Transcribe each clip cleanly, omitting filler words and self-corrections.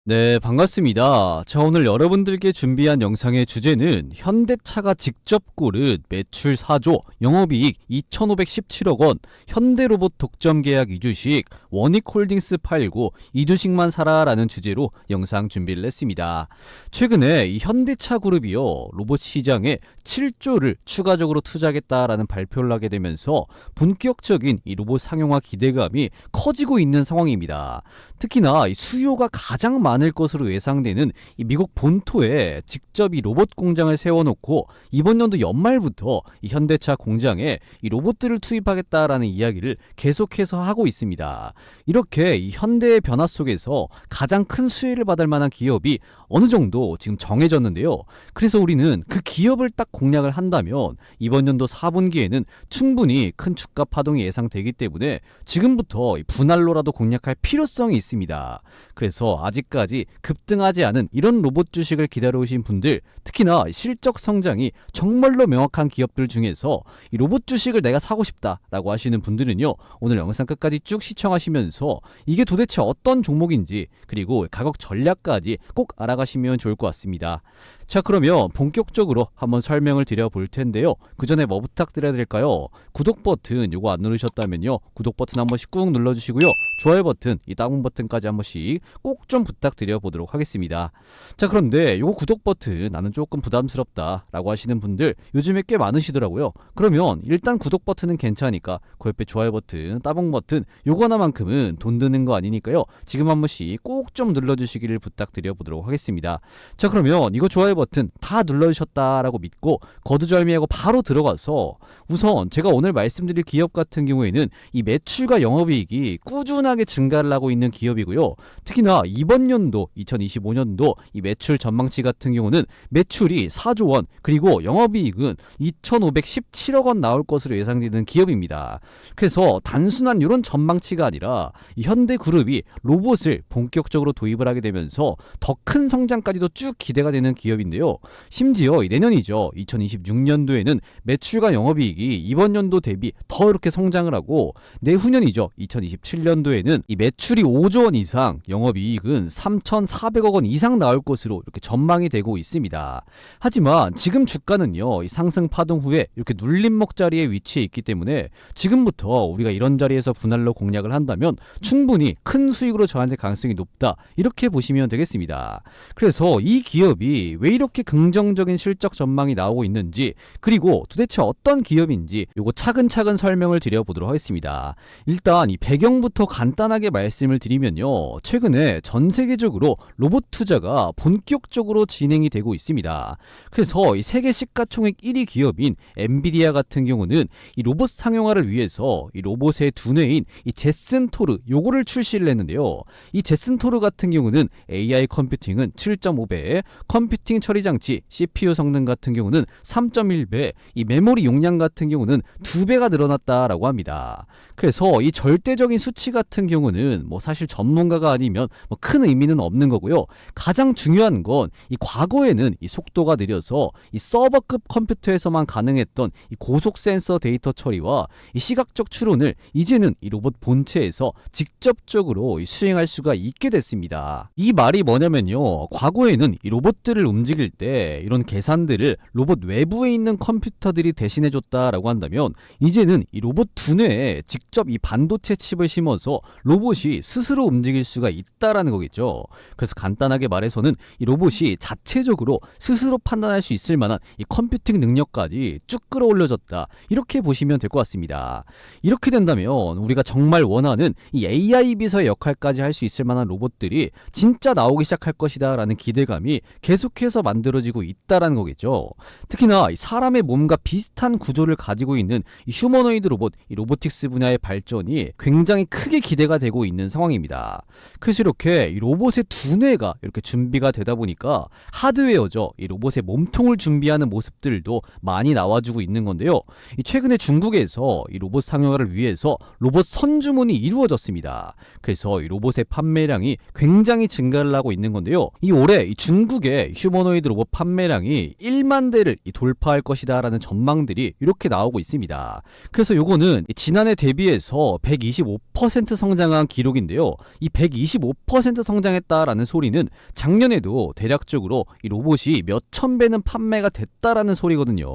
네, 반갑습니다. 자, 오늘 여러분들께 준비한 영상의 주제는 현대차가 직접 고른 매출 4조, 영업이익 2,517억 원, 현대로봇 독점 계약 2주식, 원익홀딩스 팔고 2주식만 사라라는 주제로 영상 준비를 했습니다. 최근에 이 현대차 그룹이요, 로봇 시장에 7조를 추가적으로 투자하겠다라는 발표를 하게 되면서 본격적인 이 로봇 상용화 기대감이 커지고 있는 상황입니다. 특히나 이 수요가 가장 많을 것으로 예상되는 이 미국 본토에 직접 이 로봇 공장을 세워놓고 이번 연도 연말부터 이 현대차 공장에 이 로봇들을 투입하겠다라는 이야기를 계속해서 하고 있습니다. 이렇게 이 현대의 변화 속에서 가장 큰 수혜를 받을 만한 기업이 어느 정도 지금 정해졌는데요. 그래서 우리는 그 기업을 딱 공략을 한다면 이번 연도 4분기에는 충분히 큰 주가 파동이 예상되기 때문에 지금부터 분할로라도 공략할 필요성이 있습니다. 그래서 아직까지 급등하지 않은 이런 로봇 주식을 기다려오신 분들, 특히나 실적 성장이 정말로 명확한 기업들 중에서 이 로봇 주식을 내가 사고 싶다라고 하시는 분들은요, 오늘 영상 끝까지 쭉 시청하시면서 이게 도대체 어떤 종목인지, 그리고 가격 전략까지 꼭 알아가시면 좋을 것 같습니다. 자, 그러면 본격적으로 한번 설명을 드려볼 텐데요. 그 전에 뭐 부탁드려야 될까요? 구독 버튼 요거 안 누르셨다면요, 구독 버튼 한 번씩 꾹 눌러주시고요, 좋아요 버튼, 이 다운 버튼까지 한 번씩 꼭 좀 부탁드려 보도록 하겠습니다. 자, 그런데 요거 구독 버튼 나는 조금 부담스럽다 라고 하시는 분들 요즘에 꽤 많으시더라고요. 그러면 일단 구독 버튼은 괜찮으니까 그 옆에 좋아요 버튼, 따봉 버튼 요거 하나만큼은 돈 드는 거 아니니까요, 지금 한 번씩 꼭 좀 눌러주시기를 부탁드려 보도록 하겠습니다. 자, 그러면 이거 좋아요 버튼 다 눌러주셨다라고 믿고 거두절미하고 바로 들어가서 우선 제가 오늘 말씀드릴 기업 같은 경우에는 이 매출과 영업이익이 꾸준하게 증가를 하고 있는 기업이고요. 특히나 이번 연도 2025년도 이 매출 전망치 같은 경우는 매출이 4조 원, 그리고 영업이익은 2,517억 원 나올 것으로 예상되는 기업입니다. 그래서 단순한 이런 전망치가 아니라 이 현대그룹이 로봇을 본격적으로 도입을 하게 되면서 더 큰 성장까지도 쭉 기대가 되는 기업인데요. 심지어 내년이죠, 2026년도에는 매출과 영업이익이 이번 연도 대비 더 이렇게 성장을 하고, 내후년이죠, 2027년도에는 이 매출이 5조 원 이상, 영업이익은 3,400억 원 이상 나올 것으로 이렇게 전망이 되고 있습니다. 하지만 지금 주가는요, 이 상승 파동 후에 이렇게 눌림목 자리에 위치해 있기 때문에 지금부터 우리가 이런 자리에서 분할로 공략을 한다면 충분히 큰 수익으로 전환될 가능성이 높다, 이렇게 보시면 되겠습니다. 그래서 이 기업이 왜 이렇게 긍정적인 실적 전망이 나오고 있는지, 그리고 도대체 어떤 기업인지 요거 차근차근 설명을 드려보도록 하겠습니다. 일단 이 배경부터 간단하게 말씀을 드리면요, 최근에 전 세계적으로 로봇 투자가 본격적으로 진행이 되고 있습니다. 그래서 이 세계 시가총액 1위 기업인 엔비디아 같은 경우는 이 로봇 상용화를 위해서 이 로봇의 두뇌인 이 제슨 토르 요거를 출시를 했는데요. 이 제슨 토르 같은 경우는 AI 컴퓨팅은 7.5배, 컴퓨팅 처리 장치 CPU 성능 같은 경우는 3.1배, 이 메모리 용량 같은 경우는 2배가 늘어났다라고 합니다. 그래서 이 절대적인 수치 같은 경우는 뭐 사실 전문가가 아니면 뭐 큰 의미는 없는 거고요. 가장 중요한 건 이 과거에는 이 속도가 느려서 이 서버급 컴퓨터에서만 가능했던 이 고속 센서 데이터 처리와 이 시각적 추론을 이제는 이 로봇 본체에서 직접적으로 수행할 수가 있게 됐습니다. 이 말이 뭐냐면요, 과거에는 이 로봇들을 움직일 때 이런 계산들을 로봇 외부에 있는 컴퓨터들이 대신해줬다라고 한다면, 이제는 이 로봇 두뇌에 직접 이 반도체 칩을 심어서 로봇이 스스로 움직일 수가 있다라는 거겠죠. 그래서 간단하게 말해서는 이 로봇이 자체적으로 스스로 판단할 수 있을 만한 이 컴퓨팅 능력까지 쭉 끌어올려졌다, 이렇게 보시면 될 것 같습니다. 이렇게 된다면 우리가 정말 원하는 이 AI 비서의 역할까지 할 수 있을 만한 로봇들이 진짜 나오기 시작할 것이다 라는 기대감이 계속해서 만들어지고 있다라는 거겠죠. 특히나 이 사람의 몸과 비슷한 구조를 가지고 있는 이 휴머노이드 로봇, 이 로보틱스 분야의 발전이 굉장히 크게 기대가 되고 있는 상황입니다. 그래서 이렇게 이 로봇의 두뇌가 이렇게 준비가 되다 보니까 하드웨어죠, 이 로봇의 몸통을 준비하는 모습들도 많이 나와주고 있는 건데요. 이 최근에 중국에서 이 로봇 상용화를 위해서 로봇 선주문이 이루어졌습니다. 그래서 이 로봇의 판매량이 굉장히 증가를 하고 있는 건데요. 이 올해 이 중국의 휴머노이드 로봇 판매량이 1만 대를 돌파할 것이다 라는 전망들이 이렇게 나오고 있습니다. 그래서 요거는 지난해 대비해서 125% 성장한 기록인데요. 이 125% 성장했 성장했다라는 소리는 작년에도 대략적으로 이 로봇이 몇천 배는 판매가 됐다라는 소리거든요.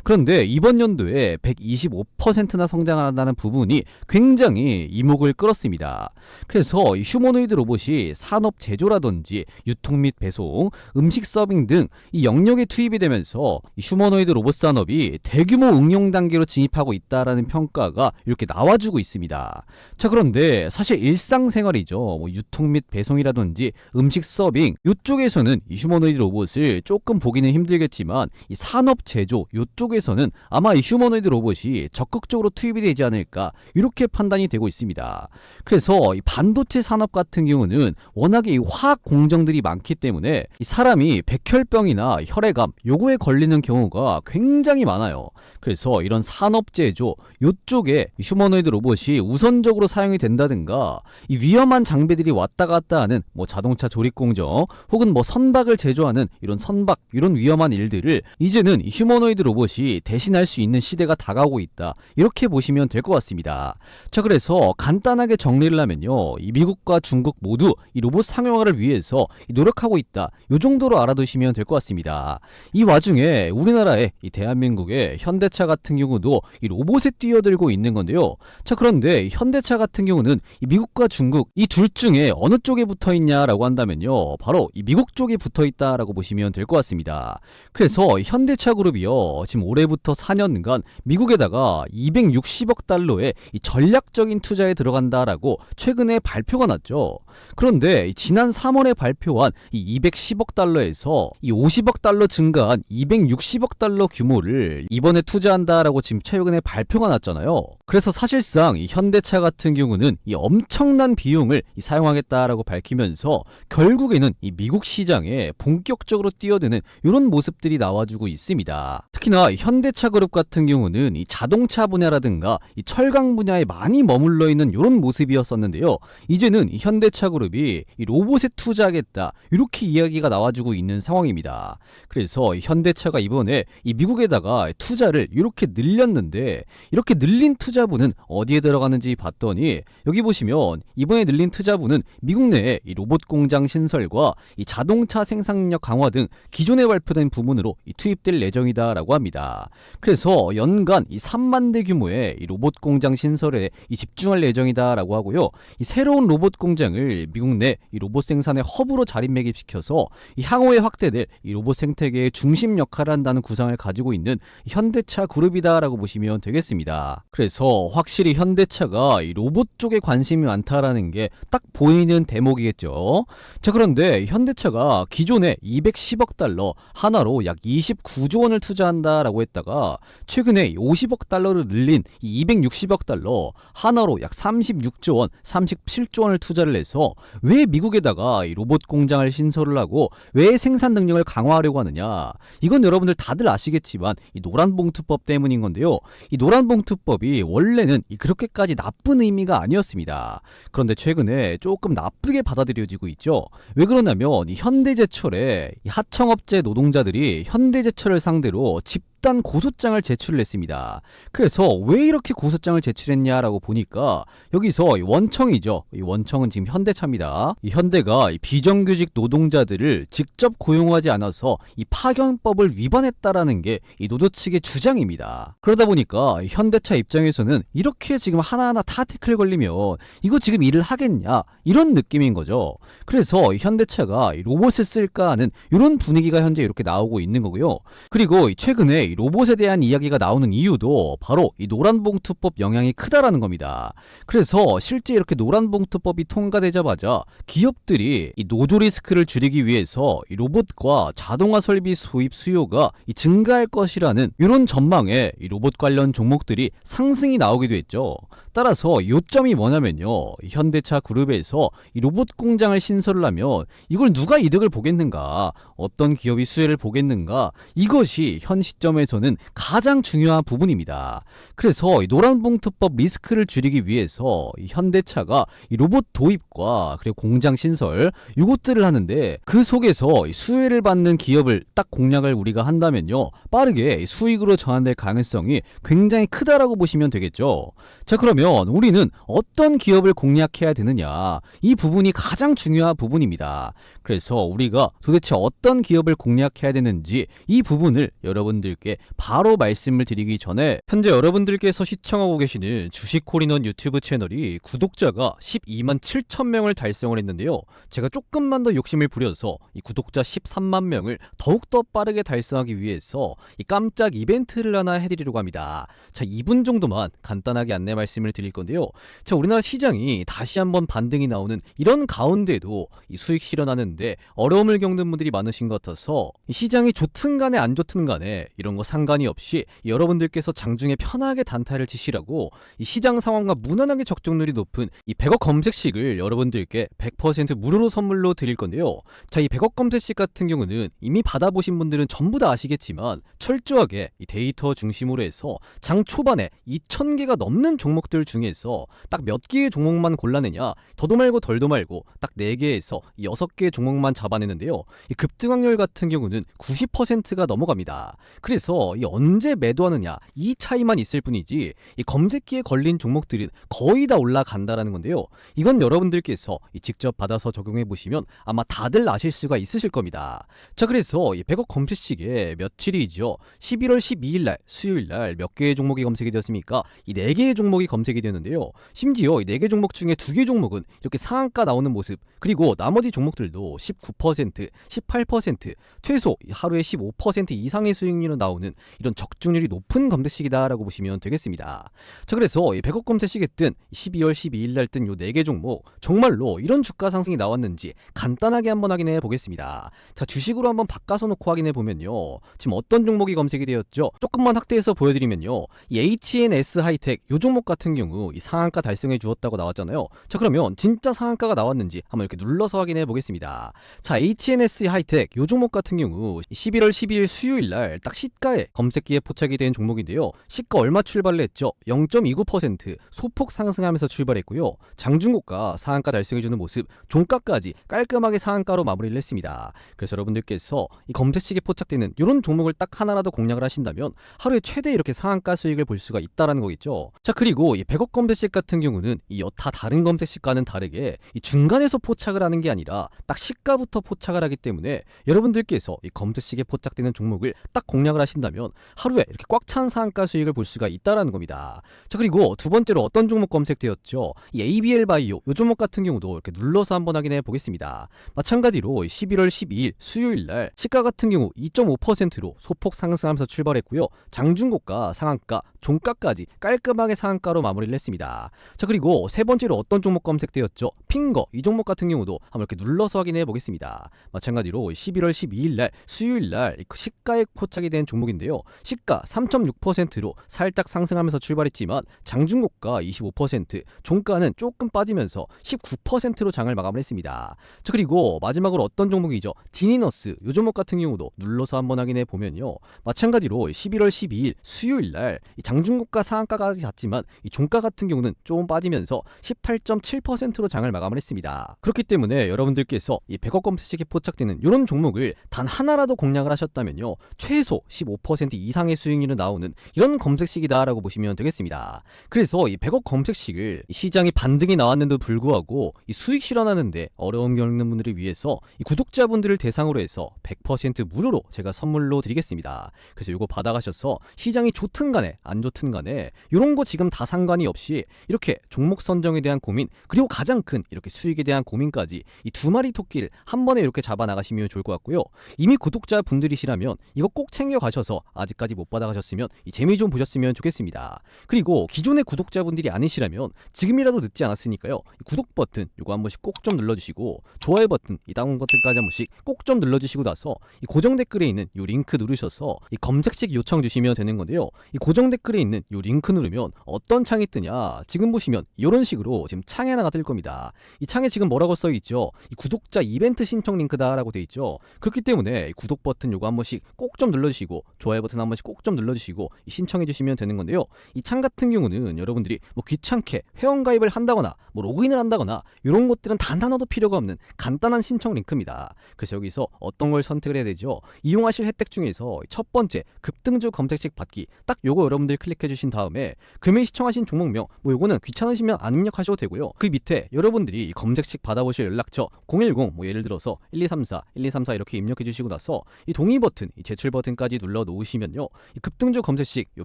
그런데 이번 연도에 125%나 성장한다는 부분이 굉장히 이목을 끌었습니다. 그래서 이 휴머노이드 로봇이 산업 제조라든지 유통 및 배송, 음식 서빙 등 이 영역에 투입이 되면서 이 휴머노이드 로봇 산업이 대규모 응용 단계로 진입하고 있다라는 평가가 이렇게 나와주고 있습니다. 자, 그런데 사실 일상생활이죠. 뭐 유통 및 배송이라든지 음식 서빙 이쪽에서는 이 휴머노이드 로봇을 조금 보기는 힘들겠지만 이 산업 제조 이쪽에서는 아마 이 휴머노이드 로봇이 적극적으로 투입이 되지 않을까 이렇게 판단이 되고 있습니다. 그래서 이 반도체 산업 같은 경우는 워낙에 이 화학 공정들이 많기 때문에 이 사람이 백혈병이나 혈액암 요거에 걸리는 경우가 굉장히 많아요. 그래서 이런 산업 제조 요쪽에 휴머노이드 로봇이 우선적으로 사용이 된다든가 이 위험한 장비들이 왔다 갔다 하는 뭐 자동차 조립 공정 혹은 뭐 선박을 제조하는 이런 선박 이런 위험한 일들을 이제는 이 휴머노이드 로봇이 대신할 수 있는 시대가 다가오고 있다. 이렇게 보시면 될 것 같습니다. 자, 그래서 간단하게 정리를 하면요. 이 미국과 중국 모두 이 로봇 상용화를 위해서 노력하고 있다. 요 정도로 알아두시면 될 것 같습니다. 이 와중에 우리나라의 이 대한민국의 현대차 같은 경우도 이 로봇에 뛰어들고 있는 건데요. 자, 그런데 현대차 같은 경우는 이 미국과 중국 이 둘 중에 어느 쪽에 붙어 있냐라고 한다면요. 바로 이 미국 쪽에 붙어 있다라고 보시면 될 것 같습니다. 그래서 현대차 그룹이요. 지금 올해부터 4년간 미국에다가 260억 달러의 이 전략적인 투자에 들어간다라고 최근에 발표가 났죠. 그런데 지난 3월에 발표한 이 210억 달러에서 이 50억 달러 증가한 260억 달러 규모를 이번에 투자한다라고 지금 최근에 발표가 났잖아요. 그래서 사실상 이 현대차 같은 경우는 이 엄청난 비용을 사용하겠다라고 밝히면서 결국에는 이 미국 시장에 본격적으로 뛰어드는 이런 모습들이 나와주고 있습니다. 특히나 현대차 그룹 같은 경우는 이 자동차 분야라든가 이 철강 분야에 많이 머물러 있는 이런 모습이었었는데요. 이제는 이 현대차 그룹이 이 로봇에 투자하겠다 이렇게 이야기가 나와주고 있는 상황입니다. 그래서 현대차가 이번에 이 미국에다가 투자를 이렇게 늘렸는데 이렇게 늘린 투자분은 어디에 들어가는지 봤더니 여기 보시면 이번에 늘린 투자분은 미국 내에 이 로봇 공장 신설과 이 자동차 생산력 강화 등 기존에 발표된 부분으로 이 투입될 예정이다라고 합니다. 그래서 연간 이 3만 대 규모의 이 로봇 공장 신설에 이 집중할 예정이다라고 하고요. 이 새로운 로봇 공장을 미국 내 이 로봇 생산의 허브로 자리매김시켜서 이 향후에 확대될 이 로봇 생태계의 중심 역할을 한다는 구상을 가지고 있는 현대차 그룹이다라고 보시면 되겠습니다. 그래서 확실히 현대차가 이 로봇 쪽에 관심이 많다라는 게 딱 보이는 대목이겠죠. 자, 그런데 현대차가 기존에 210억 달러 하나로 약 29조 원을 투자한다라고 했다가 최근에 50억 달러를 늘린 이 260억 달러 하나로 약 36조 원, 37조 원을 투자를 해서 왜 미국에다가 이 로봇 공장을 신설을 하고 왜 생산 능력을 강화하려고 하느냐? 이건 여러분들 다들 아시겠지만 이 노란봉투법 때문인 건데요. 이 노란봉투법이 원래는 그렇게까지 나쁜 의미가 아니었습니다. 그런데 최근에 조금 나쁘게 받아들여지고 있죠. 왜 그러냐면 이 현대제철의 이 하청업체 노동자들이 현대제철을 상대로 집단 고소장을 제출을 했습니다. 그래서 왜 이렇게 고소장을 제출했냐라고 보니까 여기서 이 원청이죠. 이 원청은 지금 현대차입니다. 이 현대가 이 비정규직 노동자들을 직접 고용하지 않아서 이 파견법을 위반했다라는 게 이 노조 측의 주장입니다. 그러다 보니까 현대차 입장에서는 이렇게 지금 하나하나 다 태클 걸리면 이거 지금 일을 하겠냐 이런 느낌인 거죠. 그래서 현대차가 이 로봇을 쓸까 하는 이런 분위기가 현재 이렇게 나오고 있는 거고요. 그리고 최근에 이 로봇에 대한 이야기가 나오는 이유도 바로 이 노란봉투법 영향이 크다라는 겁니다. 그래서 실제 이렇게 노란봉투법이 통과되자마자 기업들이 이 노조 리스크를 줄이기 위해서 이 로봇과 자동화 설비 소입 수요가 증가할 것이라는 이런 전망에 이 로봇 관련 종목들이 상승이 나오기도 했죠. 따라서 요점이 뭐냐면요. 현대차 그룹에서 이 로봇 공장을 신설을 하면 이걸 누가 이득을 보겠는가, 어떤 기업이 수혜를 보겠는가, 이것이 현 시점에 관점에서는 가장 중요한 부분입니다. 그래서 이 노란봉투법 리스크를 줄이기 위해서 이 현대차가 이 로봇 도입과 그리고 공장 신설 이것들을 하는데, 그 속에서 이 수혜를 받는 기업을 딱 공략을 우리가 한다면요, 빠르게 수익으로 전환될 가능성이 굉장히 크다라고 보시면 되겠죠. 자, 그러면 우리는 어떤 기업을 공략해야 되느냐, 이 부분이 가장 중요한 부분입니다. 그래서 우리가 도대체 어떤 기업을 공략해야 되는지 이 부분을 여러분들께 바로 말씀을 드리기 전에, 현재 여러분들께서 시청하고 계시는 주식콜인원 유튜브 채널이 구독자가 12만 7천 명을 달성을 했는데요, 제가 조금만 더 욕심을 부려서 이 구독자 13만 명을 더욱더 빠르게 달성하기 위해서 이 깜짝 이벤트를 하나 해드리려고 합니다. 자, 2분 정도만 간단하게 안내 말씀을 드릴 건데요, 자, 우리나라 시장이 다시 한번 반등이 나오는 이런 가운데도 이 수익 실현하는데 어려움을 겪는 분들이 많으신 것 같아서, 이 시장이 좋든 간에 안 좋든 간에 이런 거 상관이 없이 여러분들께서 장중에 편하게 단타를 치시라고 이 시장 상황과 무난하게 적중률이 높은 이 100억 검색식을 여러분들께 100% 무료로 선물로 드릴 건데요, 자, 이 100억 검색식 같은 경우는 이미 받아보신 분들은 전부 다 아시겠지만 철저하게 이 데이터 중심으로 해서 장 초반에 2,000개가 넘는 종목들 중에서 딱 몇 개의 종목만 골라내냐, 더도 말고 덜도 말고 딱 4개에서 6개의 종목만 잡아내는데요, 이 급등 확률 같은 경우는 90%가 넘어갑니다. 그래서 이 언제 매도하느냐 이 차이만 있을 뿐이지 이 검색기에 걸린 종목들은 거의 다 올라간다라는 건데요, 이건 여러분들께서 직접 받아서 적용해 보시면 아마 다들 아실 수가 있으실 겁니다. 자, 그래서 이 100억 검색식에 며칠이죠, 11월 12일날 수요일날 몇 개의 종목이 검색이 되었습니까? 이 4개의 종목이 검색이 되는데요, 심지어 이 4개 종목 중에 2개 종목은 이렇게 상한가 나오는 모습, 그리고 나머지 종목들도 19%, 18%, 최소 하루에 15% 이상의 수익률로 나오는 이런 적중률이 높은 검색식이다라고 보시면 되겠습니다. 자, 그래서 이 100억 검색식에 뜬 12월 12일날 뜬 요 4개 종목 정말로 이런 주가 상승이 나왔는지 간단하게 한번 확인해 보겠습니다. 자, 주식으로 한번 바꿔서 놓고 확인해 보면요, 지금 어떤 종목이 검색이 되었죠? 조금만 확대해서 보여드리면요, 이 HNS 하이텍 요 종목 같은 경우 이 상한가 달성해 주었다고 나왔잖아요. 자, 그러면 진짜 상한가가 나왔는지 한번 이렇게 눌러서 확인해 보겠습니다. 자, HNS 하이텍 요 종목 같은 경우 11월 12일 수요일날 딱 시가에 검색기에 포착이 된 종목인데요, 시가 얼마 출발을 했죠? 0.29% 소폭 상승하면서 출발했고요, 장중고가 상한가 달성해주는 모습, 종가까지 깔끔하게 상한가로 마무리를 했습니다. 그래서 여러분들께서 이 검색식에 포착되는 이런 종목을 딱 하나라도 공략을 하신다면 하루에 최대 이렇게 상한가 수익을 볼 수가 있다라는 거겠죠. 자, 그리고 이 100억 검색식 같은 경우는 이 여타 다른 검색식과는 다르게 이 중간에서 포착을 하는 게 아니라 딱 시가부터 포착을 하기 때문에 여러분들께서 이 검색식에 포착되는 종목을 딱 공략을 하신다면 하루에 이렇게 꽉 찬 상한가 수익을 볼 수가 있다라는 겁니다. 자, 그리고 두 번째로 어떤 종목 검색되었죠? 이 ABL 바이오 요 종목 같은 경우도 이렇게 눌러서 한번 확인해 보겠습니다. 마찬가지로 11월 12일 수요일날 시가 같은 경우 2.5%로 소폭 상승하면서 출발했고요, 장중고가 상한가 종가까지 깔끔하게 상한가로 마무리를 했습니다. 자, 그리고 세 번째로 어떤 종목 검색되었죠? 핑거 이 종목 같은 경우도 한번 이렇게 눌러서 확인해 보겠습니다. 마찬가지로 11월 12일날 수요일날 시가에 포착이 된 종목인데요, 시가 3.6%로 살짝 상승하면서 출발했지만 장중고가 25%, 종가는 조금 빠지면서 19%로 장을 마감을 했습니다. 자, 그리고 마지막으로 어떤 종목이죠? 디니너스 이 종목 같은 경우도 눌러서 한번 확인해 보면요, 마찬가지로 11월 12일 수요일날 장중고가 상한가까지 갔지만 이 종가 같은 경우는 조금 빠지면서 18.7%로 장을 마감을 했습니다. 그렇기 때문에 여러분들께서 이 100억 검색식에 포착되는 이런 종목을 단 하나라도 공략을 하셨다면요, 최소 15% 이상의 수익률이 나오는 이런 검색식이다라고 보시면 되겠습니다. 그래서 이 100억 검색식을 시장이 반등이 나왔는데도 불구하고 이 수익 실현하는데 어려움 겪는 분들을 위해서 이 구독자분들을 대상으로 해서 100% 무료로 제가 선물로 드리겠습니다. 그래서 이거 받아가셔서 시장이 좋든 간에 안 좋든 간에 이런 거 지금 다 상관이 없이 이렇게 종목 선정에 대한 고민, 그리고 가장 큰 이렇게 수익에 대한 고민까지 이 두 마리 토끼를 한 번에 이렇게 잡아 나가시면 좋을 것 같고요, 이미 구독자분들이시라면 이거 꼭 챙겨 가셔서 아직까지 못 받아가셨으면 이 재미 좀 보셨으면 좋겠습니다. 그리고 기존의 구독자분들이 아니시라면 지금이라도 늦지 않았으니까요, 구독 버튼 이거 한 번씩 꼭 좀 눌러주시고 좋아요 버튼 이 다운 버튼까지 한 번씩 꼭 좀 눌러주시고 나서 이 고정 댓글에 있는 이 링크 누르셔서 이 검색식 요청 주시면 되는 건데요, 이 고정 댓글에 있는 이 링크 누르면 어떤 창이 뜨냐, 지금 보시면 이런 식으로 지금 창이 하나가 뜰 겁니다. 이 창에 지금 뭐라고 써 있죠? 이 구독자 이벤트 신청 링크다 라고 돼 있죠. 그렇기 때문에 이 구독 버튼 요거 한 번씩 꼭 좀 눌러주시고 좋아요 버튼 한 번씩 꼭 좀 눌러주시고 신청해 주시면 되는 건데요. 이 창 같은 경우는 여러분들이 뭐 귀찮게 회원가입을 한다거나 뭐 로그인을 한다거나 이런 것들은 단 하나도 필요가 없는 간단한 신청 링크입니다. 그래서 여기서 어떤 걸 선택을 해야 되죠? 이용하실 혜택 중에서 첫 번째 급등주 검색식 받기, 딱 요거 여러분들 클릭해 주신 다음에 금일 시청하신 종목명 뭐 요거는 귀찮으시면 안 입력하셔도 되고요. 그 밑에 여러분들이 이 검색식 받아보실 연락처 010 뭐 예를 들어서 1234 1234 이렇게 입력해 주시고 나서 이 동의 버튼, 이 제출 버튼까지 눌러 놓으시면요, 이 급등주 검색식, 요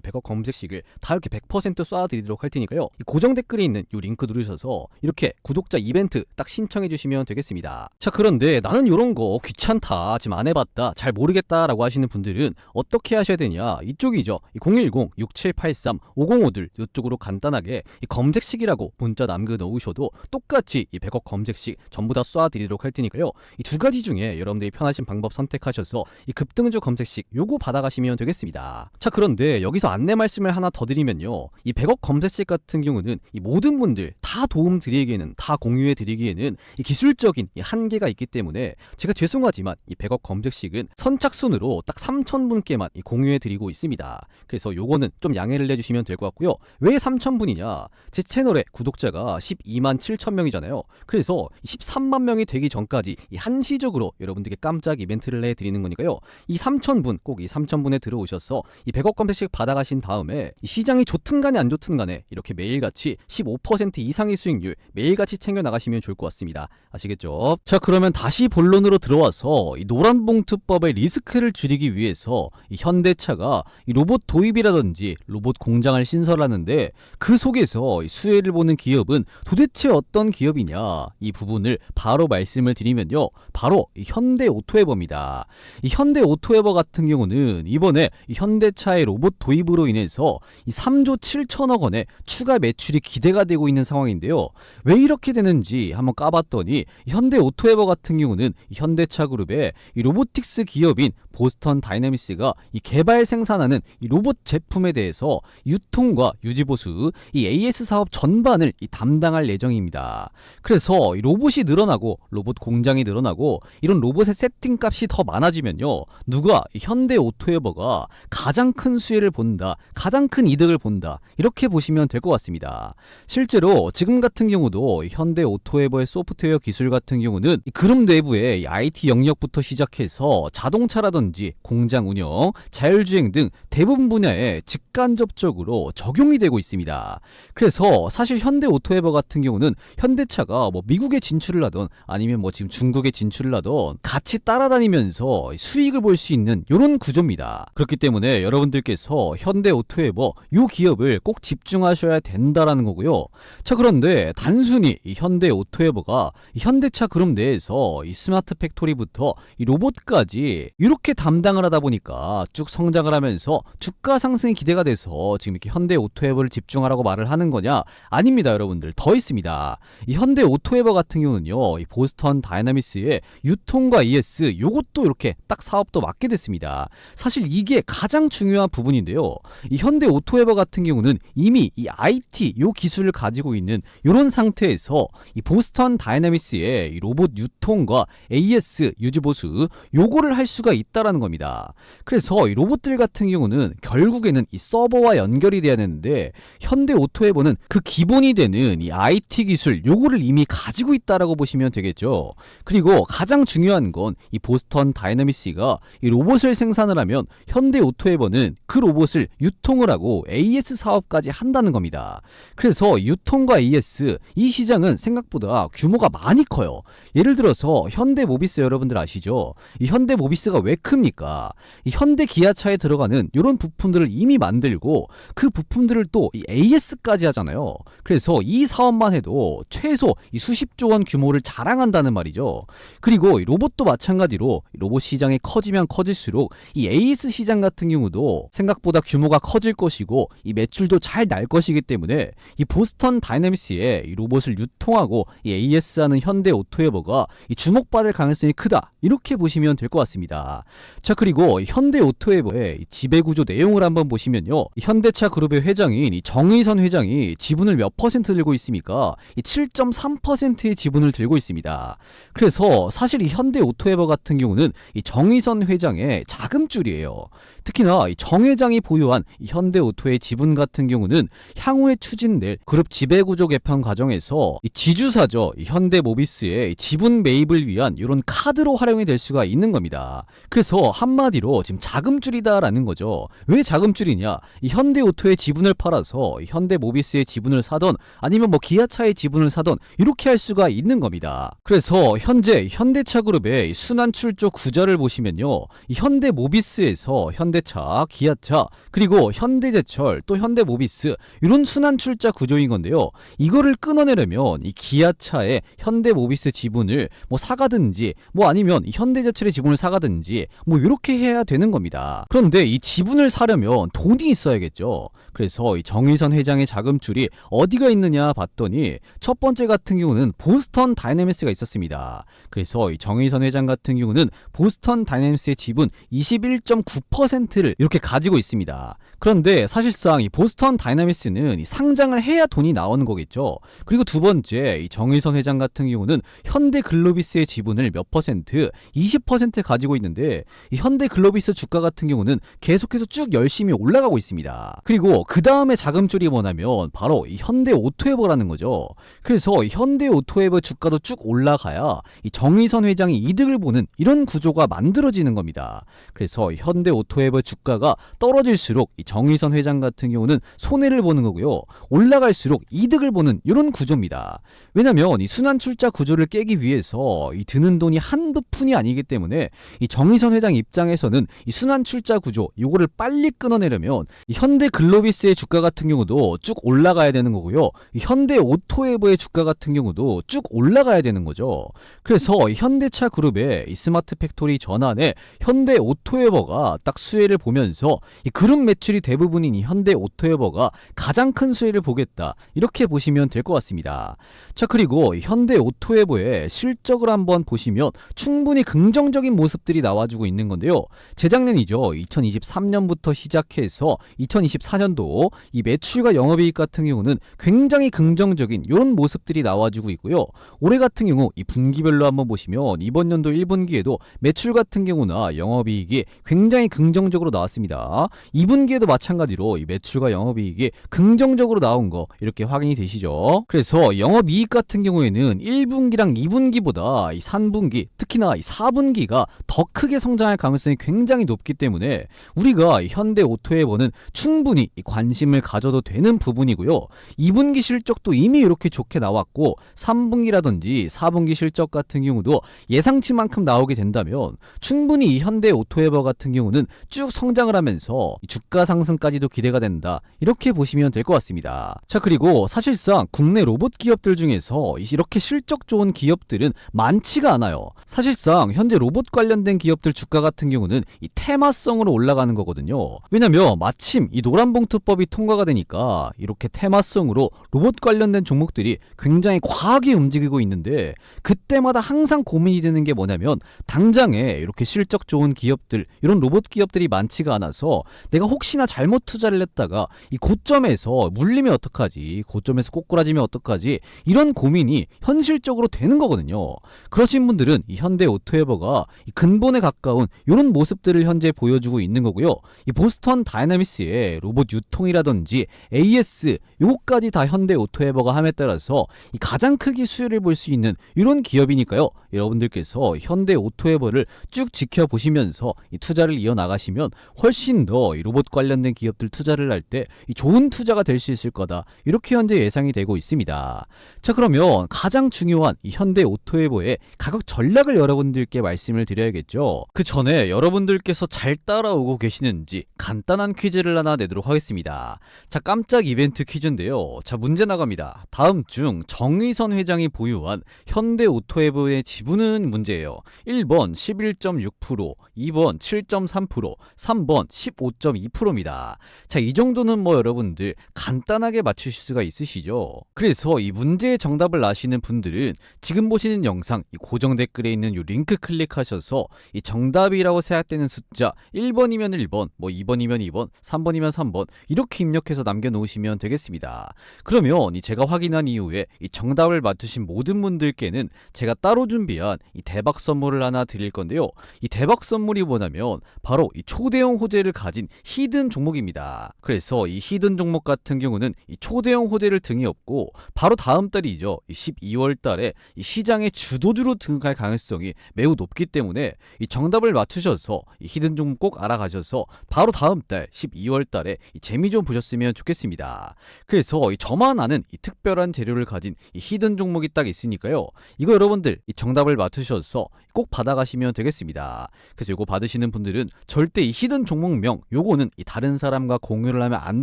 100억 검색식을 다 이렇게 100% 쏴드리도록 할 테니까요. 이 고정 댓글에 있는 요 링크 누르셔서 이렇게 구독자 이벤트 딱 신청해 주시면 되겠습니다. 자, 그런데 나는 요런 거 귀찮다, 지금 안 해봤다, 잘 모르겠다라고 하시는 분들은 어떻게 하셔야 되냐? 이쪽이죠. 010-6783-5052 이쪽으로 간단하게 이 검색식이라고 문자 남겨 놓으셔도 똑같이 이 100억 검색식 전부 다 쏴드리도록 할 테니까요. 이 두 가지 중에 여러분들이 편하신 방법 선택하셔서 이 급등주 검색식 요거 받아가시면 되겠습니다. 자, 그런데 여기서 안내 말씀을 하나 더 드리면요, 이 100억 검색식 같은 경우는 이 모든 분들 다 도움 드리기에는, 다 공유해 드리기에는 이 기술적인 이 한계가 있기 때문에 제가 죄송하지만 이 100억 검색식은 선착순으로 딱 3,000분께만 공유해 드리고 있습니다. 그래서 요거는 좀 양해를 내주시면 될 것 같고요. 왜 3,000분이냐? 제 채널의 구독자가 12만 7천 명이잖아요. 그래서 13만 명이 되기 전까지 이 한시적으로 여러분들께 깜짝 이벤트를 해드리는 거니까요. 이 3,000분, 꼭 이 3,000분에 들어오셔서 이 100억 검색식 받아가신 다음에 이 시장이 좋든 간에 안 좋든 간에 이렇게 매일같이 15% 이상의 수익률 매일같이 챙겨 나가시면 좋을 것 같습니다. 아시겠죠? 자, 그러면 다시 본론으로 들어와서 이 노란봉투법의 리스크를 줄이기 위해서 이 현대차가 이 로봇 도입이라든지 로봇 공장을 신설하는데, 그 속에서 이 수혜를 보는 기업은 도대체 어떤 기업이냐, 이 부분을 바로 말씀을 드리면요, 바로 이 현대오토웨버입니다. 이 현대오토웨버 같은 경우는 이번에 이 현대차의 로봇 도입으로 인해서 이 3조 7천억 원의 추가 매출이 기대가 되고 있는 상황인데요. 왜 이렇게 되는지 한번 까봤더니 현대오토웨버 같은 경우는 이 현대차 그룹의 이 로보틱스 기업인 보스턴 다이내믹스가 이 개발 생산하는 이 로봇 제품에 대해서 유통과 유지보수, 이 AS 사업 전반을 이 담당할 예정입니다. 그래서 이 로봇이 늘어나고 로봇 공장이 늘어나고 이런 로봇의 세팅값이 더 많아지면요, 누가 이 현대오토웨버가 가장 큰 수혜를 본다, 가장 큰 이득을 본다, 이렇게 보시면 될 것 같습니다. 실제로 지금 같은 경우도 현대오토웨버의 소프트웨어 기술 같은 경우는 이 그룹 내부의 IT 영역부터 시작해서 자동차라든지 공장 운영, 자율주행 등 대부분 분야에 직간접적으로 적용이 되고 있습니다. 그래서 사실 현대오토웨버 같은 경우는 현대차가 뭐 미국에 진출을 하던 아니면 뭐 지금 중국에 진출을 하던 같이 따라다니면서 수익을 볼 수 있는 이런 구조입니다. 그렇기 때문에 여러분들께서 현대오토웨버 이 기업을 꼭 집중하셔야 된다라는 거고요. 자, 그런데 단순히 이 현대오토웨버가 이 현대차 그룹 내에서 이 스마트 팩토리부터 이 로봇까지 이렇게 담당을 하다 보니까 쭉 성장을 하면서 주가 상승이 기대가 돼서 지금 이렇게 현대오토웨버를 집중하라고 말을 하는 거냐? 아닙니다, 여러분들. 더 있습니다. 이 현대오토웨버 같은 경우는요, 이 보스턴 다이나믹스의 유통과 ES 요것도 이렇게 딱 사업도 맡게 됐습니다. 사실 이게 가장 중요한 부분인데요. 이 현대오토웨버 같은 경우는 이미 이 IT 요 기술을 가지고 있는 이런 상태에서 이 보스턴 다이나믹스의 이 로봇 유통과 AS 유지보수 요거를 할 수가 있다라는 겁니다. 그래서 이 로봇들 같은 경우는 결국에는 이 서버와 연결이 돼야 되는데, 현대오토웨버는 그 기본이 되는 이 IT 기술 요거를 이미 가지고 있다라고 보시면 되겠죠. 그리고 가장 중요한 건 이 보스턴 다이나믹스가 이 로봇을 생산을 하면 현대오토웨버는 그 로봇을 유통을 하고 AS 사업까지 한다는 겁니다. 그래서 유통과 AS 이 시장은 생각보다 규모가 많이 커요. 예를 들어서 현대모비스 여러분들 아시죠? 이 현대모비스가 왜 큽니까? 이 현대기아차에 들어가는 이런 부품들을 이미 만들고 그 부품들을 또 이 AS까지 하잖아요. 그래서 이 사업만 해도 최소 이 수십조 원 규모를 자랑한다는 말이죠. 그리고 이 로봇도 마찬가지로 로봇 시장이 커지면 커질수록 이 AS 시장 같은 경우도 생각보다 규모가 커질 것이고 이 매출도 잘 날 것이기 때문에 이 보스턴 다이내믹스의 이 로봇을 유통하고 이 AS하는 현대오토웨버가 이 주목받을 가능성이 크다, 이렇게 보시면 될 것 같습니다. 자, 그리고 현대오토웨버의 지배구조 내용을 한번 보시면요, 이 현대차 그룹의 회장인 이 정의선 회장이 지분을 몇 퍼센트 들고 있습니까? 이 7.3%의 지분을 들고 있습니다. 그래서 사실 이 현대오토웨버 같은 경우는 이 정의선 회장의 자금줄이 자금줄이에요. 특히나 정 회장이 보유한 이 현대오토의 지분 같은 경우는 향후에 추진될 그룹 지배구조 개편 과정에서 이 지주사죠. 이 현대모비스의 지분 매입을 위한 이런 카드로 활용이 될 수가 있는 겁니다. 그래서 한마디로 지금 자금줄이다라는 거죠. 왜 자금줄이냐? 이 현대오토의 지분을 팔아서 현대모비스의 지분을 사던 아니면 뭐 기아차의 지분을 사던 이렇게 할 수가 있는 겁니다. 그래서 현재 현대차 그룹의 순환 출조 구조를 보시면요. 이 현대모비스에서 현대차, 기아차, 그리고 현대제철, 또 현대모비스 이런 순환 출자 구조인 건데요. 이거를 끊어내려면 이 기아차의 현대모비스 지분을 뭐 사가든지 뭐 아니면 현대제철의 지분을 사가든지 뭐 이렇게 해야 되는 겁니다. 그런데 이 지분을 사려면 돈이 있어야겠죠. 그래서 이 정의선 회장의 자금줄이 어디가 있느냐 봤더니 첫 번째 같은 경우는 보스턴 다이내믹스가 있었습니다. 그래서 이 정의선 회장 같은 경우는 보스턴 다이내믹스의 지분 21.9%를 이렇게 가지고 있습니다. 그런데 사실상 이 보스턴 다이내믹스는 상장을 해야 돈이 나오는 거겠죠. 그리고 두 번째 이 정의선 회장 같은 경우는 현대글로비스의 지분을 몇 퍼센트? 20% 가지고 있는데 이 현대글로비스 주가 같은 경우는 계속해서 쭉 열심히 올라가고 있습니다. 그리고 그 다음에 자금줄이 뭐냐면 바로 이 현대오토에버라는 거죠. 그래서 이 현대오토에버 주가도 쭉 올라가야 이 정의선 회장이 이득을 보는 이런 구조가 만들어지는 겁니다. 그래서 현대오토에버 주가가 떨어질수록 이 정의선 회장 같은 경우는 손해를 보는 거고요. 올라갈수록 이득을 보는 이런 구조입니다. 왜냐면 이 순환 출자 구조를 깨기 위해서 이 드는 돈이 한두 푼이 아니기 때문에 이 정의선 회장 입장에서는 이 순환 출자 구조 요거를 빨리 끊어내려면 이 현대글로비스의 주가 같은 경우도 쭉 올라가야 되는 거고요. 이 현대오토에버의 주가 같은 경우도 쭉 올라가야 되는 거죠. 그래서 현대차 그룹의 이 스마트 팩토리 전환에 현대오토에버가 딱 수혜를 보면서 이 그룹 매출이 대부분인 이 현대오토에버가 가장 큰 수혜를 보겠다 이렇게 보시면 될 것 같습니다. 자, 그리고 현대오토에버의 실적을 한번 보시면 충분히 긍정적인 모습들이 나와주고 있는 건데요. 재작년이죠. 2023년부터 시작해서 2024년도 이 매출과 영업이익 같은 경우는 굉장히 긍정적인 이런 모습들이 나와주고 있고요. 올해 같은 경우 이 분기별로 한번 보시면 이번 연도 1분기에도 매출 같은 경우나 영업이익이 굉장히 긍정적으로 나왔습니다. 2분기에도 마찬가지로 이 매출과 영업이익이 긍정적으로 나온 거 이렇게 확인이 되시죠. 그래서 영업이익 같은 경우에는 1분기랑 2분기보다 이 3분기 특히나 이 4분기가 더 크게 성장할 가능성이 굉장히 높기 때문에 우리가 현대오토에버는 충분히 관심을 가져도 되는 부분이고요. 2분기 실적도 이미 이렇게 좋게 나왔고 3분기라든지 4분기 실적 같은 경우도 예상치만큼 나오게 된다면 충분히 이 현대오토에버 같은 경우는 쭉 성장을 하면서 주가 상승까지도 기대가 된다 이렇게 보시면 될 것 같습니다. 자, 그리고 사실상 국내 로봇 기업들 중에서 이렇게 실적 좋은 기업들은 많지가 않아요. 사실상 현재 로봇 관련된 기업들 주가 같은 경우는 이 테마성으로 올라가는 거거든요. 왜냐면 마침 이 노란봉투법이 통과가 되니까 이렇게 테마성으로 로봇 관련된 종목들이 굉장히 과하게 움직이고 있는데 그때마다 항상 고민이 되는 게 뭐냐면 당장에 이렇게 실적 좋은 기업들 이런 로봇 기업들이 많지가 않아서 내가 혹시나 잘못 투자를 했다가 이 고점에서 물리면 어떡하지, 고점에서 꼬꾸라지면 어떡하지 이런 고민이 현실적으로 되는 거거든요. 그러신 분들은 이 현대오토에버가 이 근본에 가까운 이런 모습들을 현재 보여주고 있는 거고요. 이 보스턴 다이내믹스의 로봇 유통이라든지 AS 요거까지 다 현대오토에버가 함에 따라서 이 가장 크게 수혜를 볼 수 있는 이런 기업이니까요. 여러분들께서 현대오토에버를 쭉 지켜보시면서 이 투자를 이어나가시면 훨씬 더 이 로봇 관련된 기업들 투자를 할 때 좋은 투자가 될 수 있을 거다 이렇게 현재 예상이 되고 있습니다. 자, 그러면 가장 중요한 이 현대오토에버의 가격 전략을 여러분들께 말씀을 드려야겠죠. 그 전에 여러분들께서 잘 따라오고 계시는지 간단한 퀴즈를 하나 내도록 하겠습니다. 자, 깜짝 이벤트 퀴즈인데요. 자, 문제 나갑니다. 다음 중 정의선 회장이 보유한 현대오토에버의 지분은 문제예요. 1번 11.6%, 2번 7.3%, 3번 15.2%입니다. 자, 이 정도는 뭐 여러분들 간단하게 맞추실 수가 있으시죠? 그래서 이 문제의 정답을 아시는 분들은 지금 보시는 영상 이 고정 댓글에 있는 이 링크 클릭하셔서 이 정답이라고 생각되는 숫자 1번이면 1번, 뭐 2번이면 2번, 3번이면 3번 이렇게 입력해서 남겨놓으시면 되겠습니다. 그러면 이 제가 확인한 이후에 이 정답을 맞추신 모든 분들께는 제가 따로 준비한 이 대박 선물을 하나 드릴 건데요. 이 대박 선물이 뭐냐면 뭐냐면 바로 이 초대형 호재를 가진 히든 종목입니다. 그래서 이 히든 종목 같은 경우는 이 초대형 호재를 등에 업고 바로 다음 달이죠. 이 12월 달에 이 시장의 주도주로 등극할 가능성이 매우 높기 때문에 이 정답을 맞추셔서 이 히든 종목 꼭 알아가셔서 바로 다음 달 12월 달에 이 재미 좀 보셨으면 좋겠습니다. 그래서 이 저만 아는 이 특별한 재료를 가진 이 히든 종목이 딱 있으니까요. 이거 여러분들 이 정답을 맞추셔서 꼭 받아가시면 되겠습니다. 그래서 이거 받으시는 분들은 절대 이 히든 종목명 요거는 이 다른 사람과 공유를 하면 안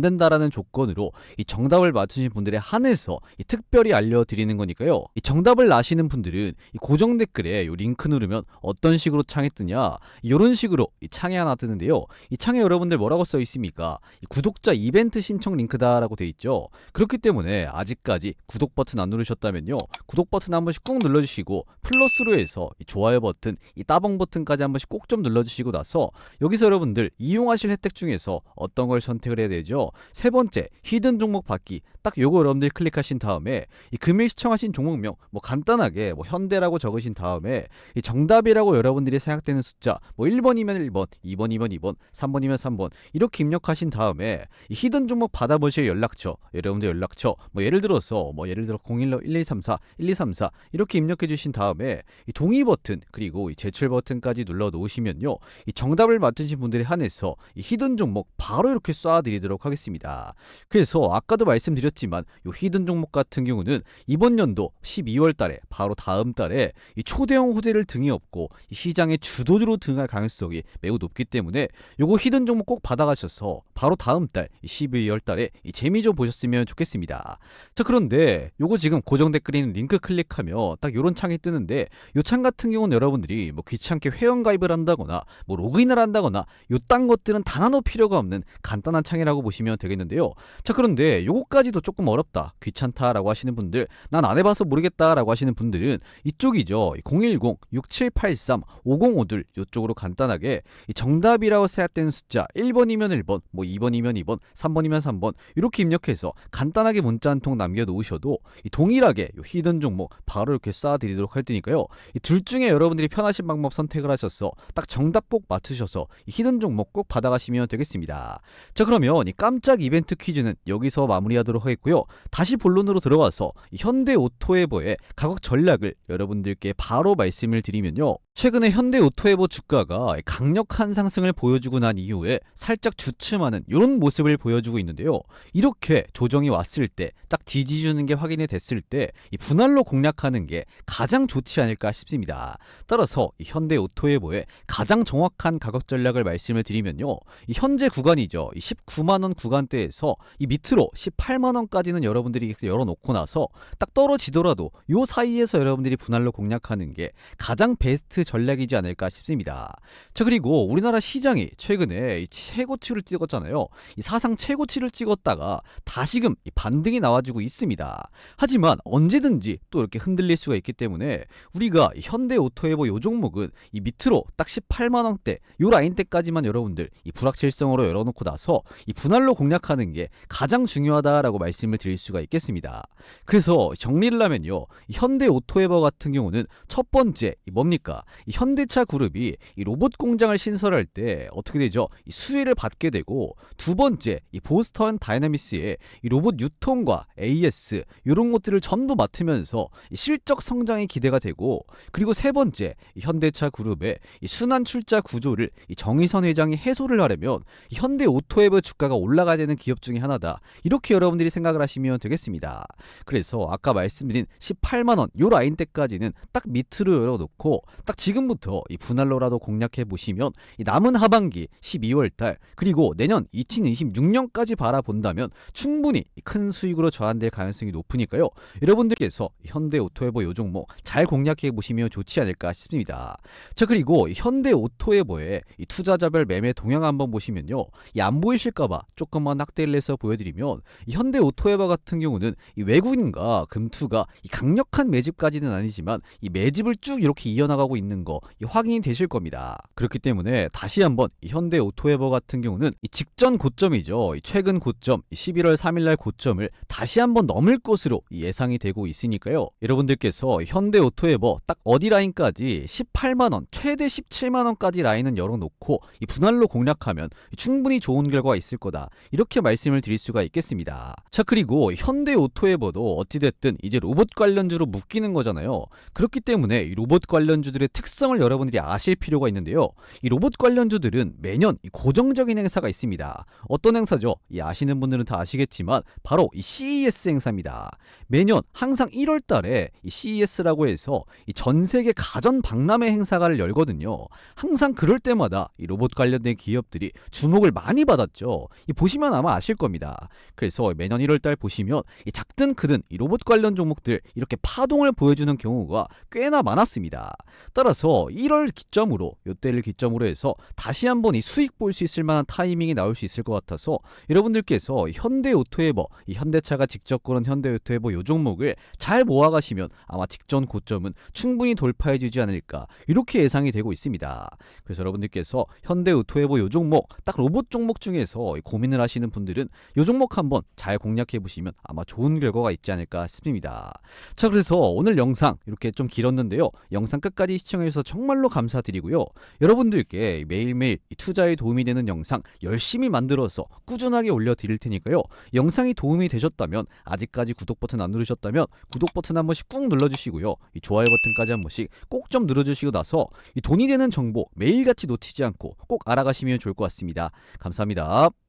된다라는 조건으로 이 정답을 맞추신 분들에 한해서 이 특별히 알려드리는 거니까요. 이 정답을 아시는 분들은 이 고정 댓글에 요 링크 누르면 어떤 식으로 창이 뜨냐 이런 식으로 이 창이 하나 뜨는데요. 이 창에 여러분들 뭐라고 써 있습니까? 이 구독자 이벤트 신청 링크다라고 돼 있죠. 그렇기 때문에 아직까지 구독 버튼 안 누르셨다면요. 구독 버튼 한 번씩 꾹 눌러주시고 플러스로 해서 이 좋아요 버튼, 이 따봉 버튼까지 한 번씩 꼭 좀 눌러주시고 나서 여기서 여러분들 이용하실 혜택 중에서 어떤 걸 선택을 해야 되죠? 세 번째, 히든 종목 받기. 딱 요거 여러분들이 클릭하신 다음에 이 금일 시청하신 종목명 뭐 간단하게 뭐 현대라고 적으신 다음에 이 정답이라고 여러분들이 생각되는 숫자 뭐 1번이면 1번, 2번이면 2번, 3번이면 3번 이렇게 입력하신 다음에 이 히든 종목 받아보실 연락처, 여러분들 연락처 뭐 예를 들어 010 1234 1234 이렇게 입력해 주신 다음에 이 동의 버튼 그리고 이 제출 버튼까지 눌러 놓으시면요. 이 정답을 맞추신 분들에 한해서 이 히든 종목 바로 이렇게 쏴드리도록 하겠습니다. 그래서 아까도 말씀드렸지만 이 히든 종목 같은 경우는 이번 연도 12월 달에 바로 다음 달에 이 초대형 호재를 등에 업고 이 시장의 주도주로 등할 가능성이 매우 높기 때문에 요거 히든 종목 꼭 받아가셔서 바로 다음 달 12월 달에 이 재미 좀 보셨으면 좋겠습니다. 자, 그런데 요거 지금 고정 댓글에 있는 링크 클릭하면 딱 요런 창이 뜨는데 요 창 같은 경우는 여러분들이 뭐 귀찮게 회원 가입을 한다거나 뭐 로그인을 한다거나 요딴 것들은 단 하나 필요가 없는 간단한 창이라고 보시면 되겠는데요. 자, 그런데 요거까지도 조금 어렵다, 귀찮다라고 하시는 분들, 난 안 해봐서 모르겠다라고 하시는 분들은 이쪽이죠. 010-6783-5052 요쪽으로 간단하게 이 정답이라고 생각되는 숫자 1번이면 1번, 뭐 2번이면 2번, 3번이면 3번 이렇게 입력해서 간단하게 문자 한 통 남겨놓으셔도 이 동일하게 요 히든 종목 바로 이렇게 쏴드리도록 할 테니까요. 이 둘 중에 여러분들이 편하신 방법 선택을 하셔서 딱 정답 꼭 맞추셔서 이 히든 종목 꼭 받아가시면 되겠습니다. 자, 그러면 이 깜짝 이벤트 퀴즈는 여기서 마무리하도록 하겠고요. 다시 본론으로 들어와서 이 현대오토에버의 가격 전략을 여러분들께 바로 말씀을 드리면요. 최근에 현대오토에버 주가가 강력한 상승을 보여주고 난 이후에 살짝 주춤하는 이런 모습을 보여주고 있는데요. 이렇게 조정이 왔을 때 딱 지지주는 게 확인이 됐을 때 이 분할로 공략하는 게 가장 좋지 않을까 싶습니다. 따라서 이 현대오토에버의 가장 정확한 가격 전략을 말씀을 드리면요. 이 현재 구간이죠. 이 19만원 구간대에서 이 밑으로 18만원까지는 여러분들이 열어놓고 나서 딱 떨어지더라도 요 사이에서 여러분들이 분할로 공략하는 게 가장 베스트 전략이지 않을까 싶습니다. 자, 그리고 우리나라 시장이 최근에 이 최고치를 찍었잖아요. 이 사상 최고치를 찍었다가 다시금 이 반등이 나와주고 있습니다. 하지만 언제든지 또 이렇게 흔들릴 수가 있기 때문에 우리가 이 현대오토에버 요 종목은 이 밑으로 딱 18만원대 요 라인대까지만 여러분들 이 불확실성으로 열어놓고 나서 이 분할로 공략하는 게 가장 중요하다라고 말씀을 드릴 수가 있겠습니다. 그래서 정리를 하면요. 이 현대오토에버 같은 경우는 첫 번째 이 뭡니까? 이 현대차 그룹이 이 로봇 공장을 신설할 때 어떻게 되죠? 이 수혜를 받게 되고, 두 번째 이 보스턴 다이나미스의 이 로봇 유통과 AS 이런 것들을 전부 맡으면서 이 실적 성장이 기대가 되고, 그리고 세 번째 이 현대차 그룹의 이 순환 출자 구조를 이 정의선 회장이 해소를 하려면 이 현대오토에버 주가가 올라가야 되는 기업 중에 하나다. 이렇게 여러분들이 생각을 하시면 되겠습니다. 그래서 아까 말씀드린 18만원 요 라인대까지는 딱 밑으로 열어놓고 딱 지금부터 이 분할로라도 공략해 보시면 이 남은 하반기 12월달 그리고 내년 2026년까지 바라본다면 충분히 큰 수익으로 전환될 가능성이 높으니까요. 여러분들께서 현대오토에버 요 종목 잘 공략해 보시면 좋지 않을까 싶습니다. 자, 그리고 현대오토에버의 이 투자자별 매매 동향 한번 보시면요. 이 안 보이실까봐 조금만 확대를 해서 보여드리면 이 현대오토에버 같은 경우는 이 외국인과 금투가 이 강력한 매집까지는 아니지만 이 매집을 쭉 이렇게 이어나가고 있는 거 확인이 되실 겁니다. 그렇기 때문에 다시 한번 이 현대오토에버 같은 경우는 이 직전 고점이죠. 이 최근 고점 11월 3일날 고점을 다시 한번 넘을 것으로 예상이 되고 있으니까요. 여러분들께서 현대오토에버 딱 어디 라인까지 18만원 최대 17만원까지 라인을 일단은 열어놓고 이 분할로 공략하면 충분히 좋은 결과가 있을 거다, 이렇게 말씀을 드릴 수가 있겠습니다. 자, 그리고 현대오토에버도 어찌됐든 이제 로봇 관련주로 묶이는 거잖아요. 그렇기 때문에 이 로봇 관련주들의 특성을 여러분들이 아실 필요가 있는데요. 이 로봇 관련주들은 매년 이 고정적인 행사가 있습니다. 어떤 행사죠? 이 아시는 분들은 다 아시겠지만 바로 이 CES 행사입니다. 매년 항상 1월 달에 이 CES라고 해서 이 전 세계 가전 박람회 행사를 열거든요. 항상 그럴 때마다 이 로봇 관련된 기업들이 주목을 많이 받았죠. 이 보시면 아마 아실 겁니다. 그래서 매년 1월 달 보시면 이 작든 크든 이 로봇 관련 종목들 이렇게 파동을 보여주는 경우가 꽤나 많았습니다. 따라서 1월 기점으로, 요때를 기점으로 해서 다시 한번 이 수익 볼 수 있을 만한 타이밍이 나올 수 있을 것 같아서 여러분들께서 현대오토에버, 이 현대차가 직접 고른 현대오토에버 요 종목을 잘 모아가시면 아마 직전 고점은 충분히 돌파해주지 않을까, 이렇게 예상이 되고 있습니다. 그래서 여러분들께서 현대오토에버 요 종목, 딱 로봇 종목 중에서 고민을 하시는 분들은 요 종목 한번 잘 공략해보시면 아마 좋은 결과가 있지 않을까 싶습니다. 자, 그래서 오늘 영상 이렇게 좀 길었는데요. 영상 끝까지 시청해주셔서 정말로 감사드리고요. 여러분들께 매일매일 투자에 도움이 되는 영상 열심히 만들어서 꾸준하게 올려드릴 테니까요. 영상이 도움이 되셨다면, 아직까지 구독 버튼 안 누르셨다면 구독 버튼 한 번씩 꾹 눌러주시고요. 이 좋아요 버튼까지 한 번씩 꼭 좀 눌러주시고 나서 이 돈이 되는 정보 매일같이 놓치지 않고 꼭 알아가시면 좋을 것 같습니다. 감사합니다.